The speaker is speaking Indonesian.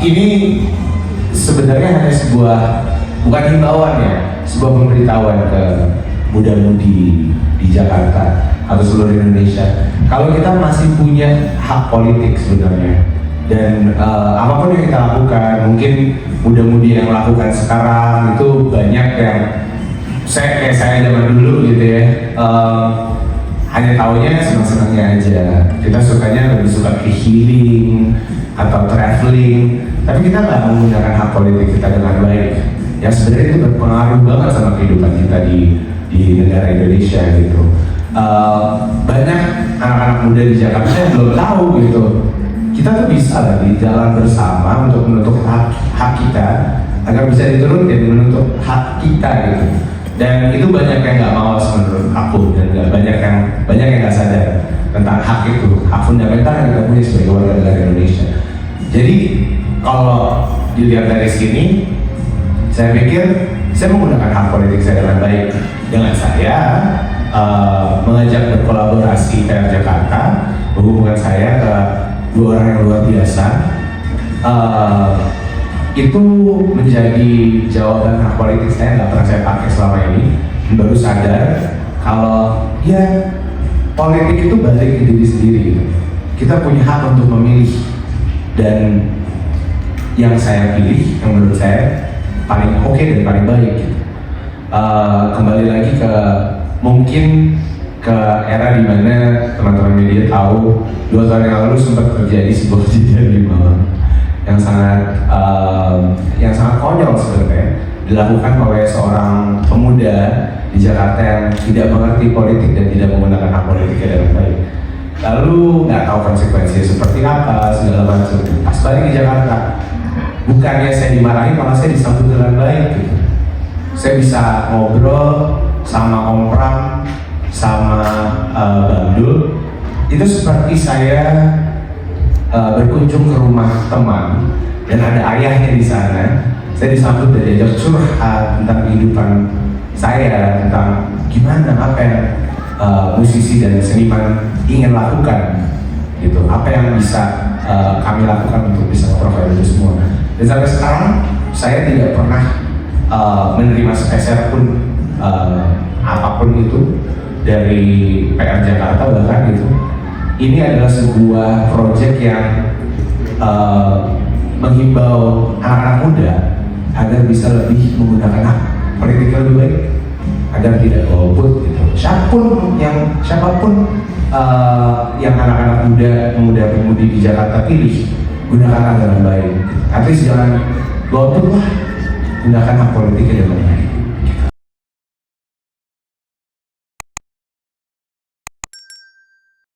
Ini sebenarnya hanya sebuah, bukan himbauan ya, sebuah pemberitahuan ke muda-mudi di Jakarta atau seluruh Indonesia. Kalau kita masih punya hak politik sebenarnya, dan apapun yang kita lakukan, mungkin muda-mudi yang lakukan sekarang itu banyak yang kayak saya zaman dulu gitu ya, hanya taunya senang-senangnya aja. Kita sukanya lebih suka ke healing atau traveling, tapi kita nggak menggunakan hak politik kita dengan baik. Ya sebenarnya itu berpengaruh banget sama kehidupan kita di negara Indonesia gitu. Banyak anak-anak muda di Jakarta yang belum tahu gitu. Kita tuh bisa lah di jalan bersama untuk menuntut hak kita agar bisa diturutin menuntut hak kita gitu. Dan itu banyak yang nggak mau menurut aku, dan banyak yang nggak sadar tentang hak itu, hak fundamental yang kita punya sebagai warga negara Indonesia. Jadi kalau dilihat dari sini, saya pikir saya menggunakan hak politik saya dengan baik dengan saya mengajak berkolaborasi PR Jakarta, berhubungan saya ke dua orang yang luar biasa. Itu menjadi jawaban hak politik saya, nggak pernah saya pakai selama ini. Baru sadar kalau ya politik itu balik ke diri sendiri gitu. Kita punya hak untuk memilih, dan yang saya pilih, yang menurut saya paling oke dan paling baik gitu. Kembali lagi ke mungkin ke era dimana teman-teman media tahu 2 tahun yang lalu sempat terjadi sebuah kejadian di Malang yang sangat konyol sebenarnya, dilakukan oleh seorang pemuda di Jakarta yang tidak mengerti politik dan tidak menggunakan hak politiknya dengan baik. Lalu nggak tahu konsekuensinya seperti apa, segala macam. Pas balik ke Jakarta, bukannya saya dimarahin, malah saya disambut dengan baik gitu. Saya bisa ngobrol sama Om Pram, sama Bandul. Itu seperti saya berkunjung ke rumah teman dan ada ayahnya di sana. Saya disambut dan diajak curhat tentang kehidupan saya, tentang gimana apa yang musisi dan seniman ingin lakukan gitu, apa yang bisa kami lakukan untuk bisa provide itu semua. Dan sampai sekarang saya tidak pernah menerima sepeser pun apapun itu dari PR Jakarta bahkan gitu. Ini adalah sebuah proyek yang menghimbau anak-anak muda agar bisa lebih menggunakan hak politik lebih baik, agar tidak golput gitu. Siapapun yang anak-anak muda-pemudi di Jakarta pilih, gunakanlah dengan baik. At least jangan golput lah, gunakan hak politiknya dengan baik.